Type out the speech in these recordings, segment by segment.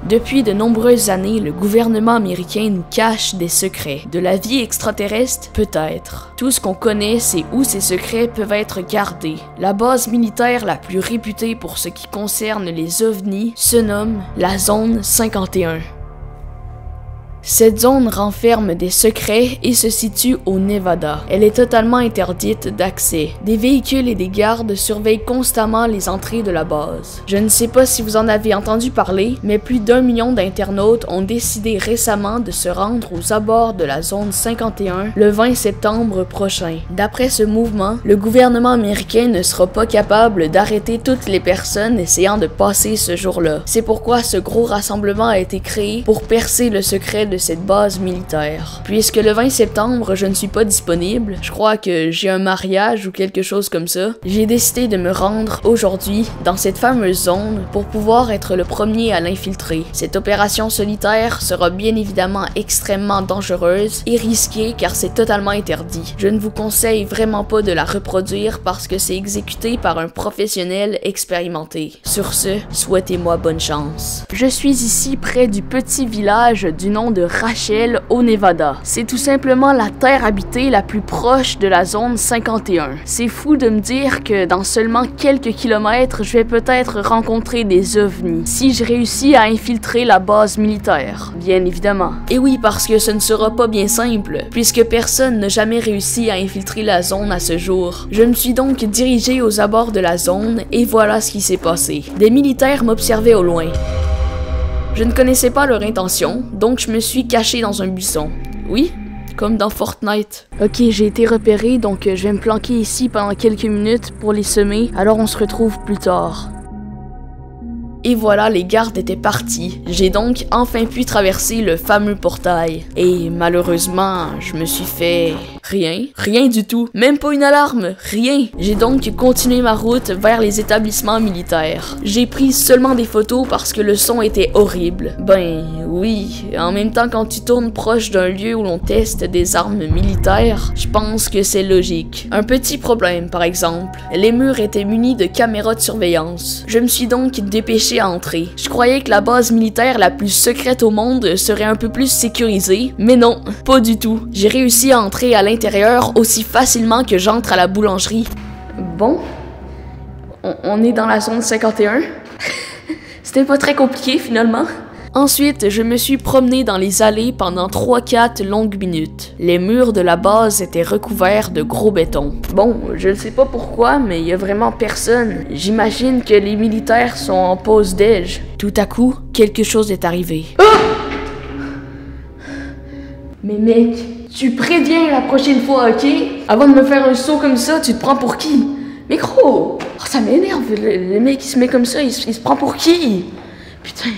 Depuis de nombreuses années, le gouvernement américain nous cache des secrets. De la vie extraterrestre, peut-être. Tout ce qu'on connaît, c'est où ces secrets peuvent être gardés. La base militaire la plus réputée pour ce qui concerne les ovnis se nomme la Zone 51. Cette zone renferme des secrets et se situe au Nevada. Elle est totalement interdite d'accès. Des véhicules et des gardes surveillent constamment les entrées de la base. Je ne sais pas si vous en avez entendu parler, mais plus d'1 million d'internautes ont décidé récemment de se rendre aux abords de la zone 51 le 20 septembre prochain. D'après ce mouvement, le gouvernement américain ne sera pas capable d'arrêter toutes les personnes essayant de passer ce jour-là. C'est pourquoi ce gros rassemblement a été créé pour percer le secret de cette base militaire. Puisque le 20 septembre, je ne suis pas disponible, je crois que j'ai un mariage ou quelque chose comme ça, j'ai décidé de me rendre aujourd'hui dans cette fameuse zone pour pouvoir être le premier à l'infiltrer. Cette opération solitaire sera bien évidemment extrêmement dangereuse et risquée car c'est totalement interdit. Je ne vous conseille vraiment pas de la reproduire parce que c'est exécuté par un professionnel expérimenté. Sur ce, souhaitez-moi bonne chance. Je suis ici près du petit village du nom de Rachel au Nevada. C'est tout simplement la terre habitée la plus proche de la zone 51. C'est fou de me dire que dans seulement quelques kilomètres, je vais peut-être rencontrer des ovnis si je réussis à infiltrer la base militaire, bien évidemment. Et oui, parce que ce ne sera pas bien simple, puisque personne n'a jamais réussi à infiltrer la zone à ce jour. Je me suis donc dirigé aux abords de la zone et voilà ce qui s'est passé. Des militaires m'observaient au loin. Je ne connaissais pas leur intention, donc je me suis caché dans un buisson. Oui, comme dans Fortnite. Ok, j'ai été repéré, donc je vais me planquer ici pendant quelques minutes pour les semer, alors on se retrouve plus tard. Et voilà, les gardes étaient partis. J'ai donc enfin pu traverser le fameux portail. Et malheureusement, je me suis fait... Rien du tout. Même pas une alarme, rien. J'ai donc continué ma route vers les établissements militaires. J'ai pris seulement des photos parce que le son était horrible. Ben oui, en même temps quand tu tournes proche d'un lieu où l'on teste des armes militaires, je pense que c'est logique. Un petit problème par exemple, les murs étaient munis de caméras de surveillance. Je me suis donc dépêché à entrer. Je croyais que la base militaire la plus secrète au monde serait un peu plus sécurisée, mais non, pas du tout. J'ai réussi à entrer à l'intérieur aussi facilement que j'entre à la boulangerie. Bon, on est dans la zone 51. C'était pas très compliqué finalement. Ensuite, je me suis promené dans les allées pendant 3-4 longues minutes. Les murs de la base étaient recouverts de gros béton. Bon, je ne sais pas pourquoi, mais il y a vraiment personne. J'imagine que les militaires sont en pause déj. Tout à coup, quelque chose est arrivé. Ah! Mais mec, tu préviens la prochaine fois, ok? Avant de me faire un saut comme ça, tu te prends pour qui? Mais gros! Oh, ça m'énerve, le mec qui se met comme ça, il se prend pour qui? Putain...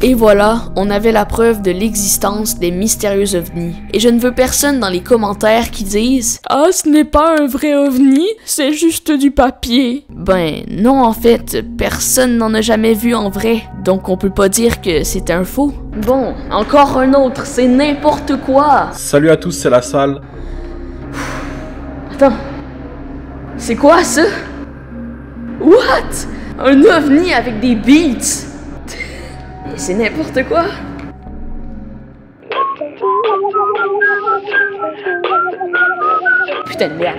Et voilà, on avait la preuve de l'existence des mystérieux ovnis. Et je ne veux personne dans les commentaires qui disent « Ah, ce n'est pas un vrai ovni, c'est juste du papier. » Ben non, en fait, personne n'en a jamais vu en vrai, donc on peut pas dire que c'est un faux. Bon, encore un autre, c'est n'importe quoi. Salut à tous, c'est la salle. Attends, c'est quoi ça? What? Un ovni avec des beats? C'est n'importe quoi. Putain de merde.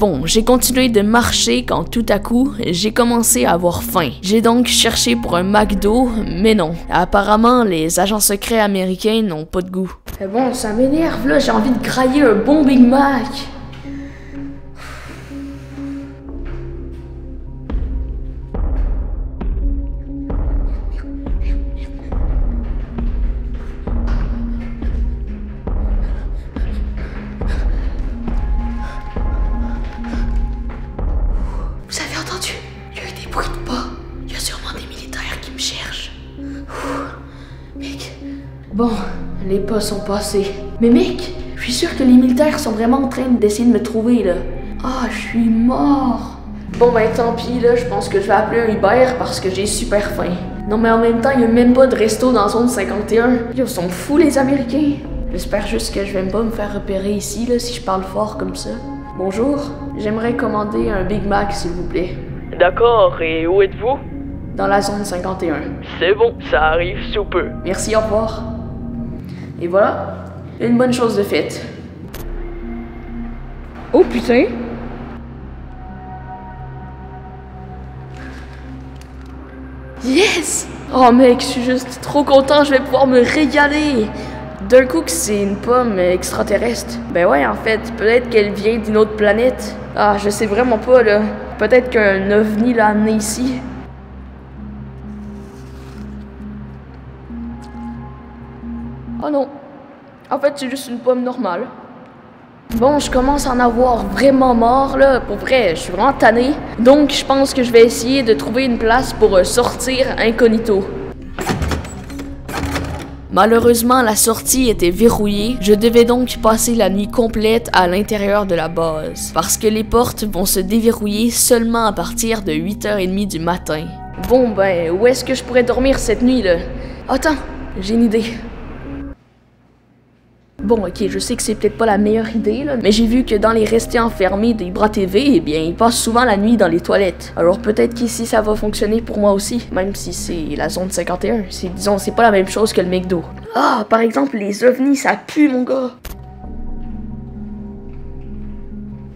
Bon, j'ai continué de marcher quand tout à coup, j'ai commencé à avoir faim. J'ai donc cherché pour un McDo, mais non. Apparemment, les agents secrets américains n'ont pas de goût. Mais bon, ça m'énerve là, j'ai envie de grailler un bon Big Mac. Vous avez entendu? Il y a eu des bruits de pas. Il y a sûrement des militaires qui me cherchent. Mec. Bon, les pas sont passés. Mais mec, je suis sûr que les militaires sont vraiment en train d'essayer de me trouver là. Ah, je suis mort. Bon ben tant pis là, je pense que je vais appeler un Uber parce que j'ai super faim. Non mais en même temps, il n'y a même pas de resto dans zone 51. Ils sont fous les Américains. J'espère juste que je vais pas me faire repérer ici là si je parle fort comme ça. Bonjour, j'aimerais commander un Big Mac s'il vous plaît. D'accord, et où êtes-vous? dans la zone 51. C'est bon, ça arrive sous peu. Merci, au revoir. Et voilà, une bonne chose de faite. Oh putain! Yes! Oh mec, je suis juste trop content, je vais pouvoir me régaler! D'un coup que c'est une pomme extraterrestre. Ben ouais, en fait, peut-être qu'elle vient d'une autre planète. Ah, je sais vraiment pas, là. Peut-être qu'un ovni l'a amené ici. Oh non. En fait, c'est juste une pomme normale. Bon, je commence à en avoir vraiment marre, là. Pour vrai, je suis vraiment tanné. Donc, je pense que je vais essayer de trouver une place pour sortir incognito. Malheureusement, la sortie était verrouillée. Je devais donc passer la nuit complète à l'intérieur de la base. Parce que les portes vont se déverrouiller seulement à partir de 8h30 du matin. Bon, ben, où est-ce que je pourrais dormir cette nuit, là? Attends, j'ai une idée. Bon, ok, je sais que c'est peut-être pas la meilleure idée, là, mais j'ai vu que dans les restés enfermés des Bras TV, eh bien, ils passent souvent la nuit dans les toilettes. Alors peut-être qu'ici, ça va fonctionner pour moi aussi, même si c'est la zone 51. Disons, c'est pas la même chose que le McDo. Ah, par exemple, les ovnis, ça pue, mon gars.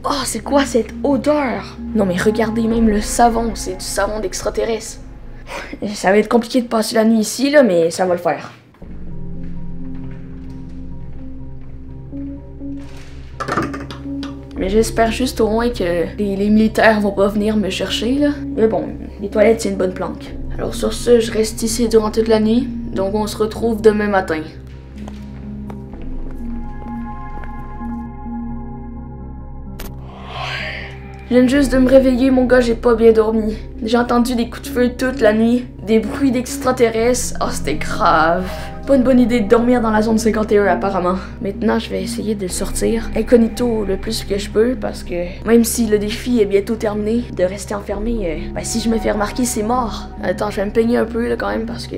Oh, c'est quoi cette odeur? Non, mais regardez, même le savon, c'est du savon d'extraterrestre. Ça va être compliqué de passer la nuit ici, là, mais ça va le faire. Mais j'espère juste au moins que les militaires vont pas venir me chercher, là. Mais bon, les toilettes, c'est une bonne planque. Alors sur ce, je reste ici durant toute la nuit. Donc on se retrouve demain matin. Je viens juste de me réveiller, mon gars, j'ai pas bien dormi. J'ai entendu des coups de feu toute la nuit, des bruits d'extraterrestres. Oh, c'était grave. Pas une bonne idée de dormir dans la zone 51 apparemment. Maintenant, je vais essayer de sortir incognito le plus que je peux parce que même si le défi est bientôt terminé, de rester enfermé, ben, si je me fais remarquer, c'est mort. Attends, je vais me peigner un peu là quand même parce que...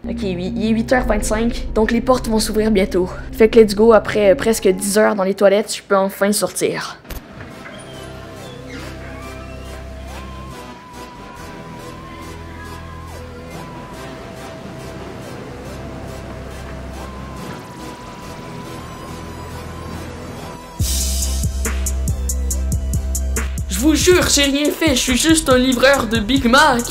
Ok, il est 8h25, donc les portes vont s'ouvrir bientôt. Fait que let's go, après presque 10 heures dans les toilettes, je peux enfin sortir. Je vous jure, j'ai rien fait, je suis juste un livreur de Big Mac.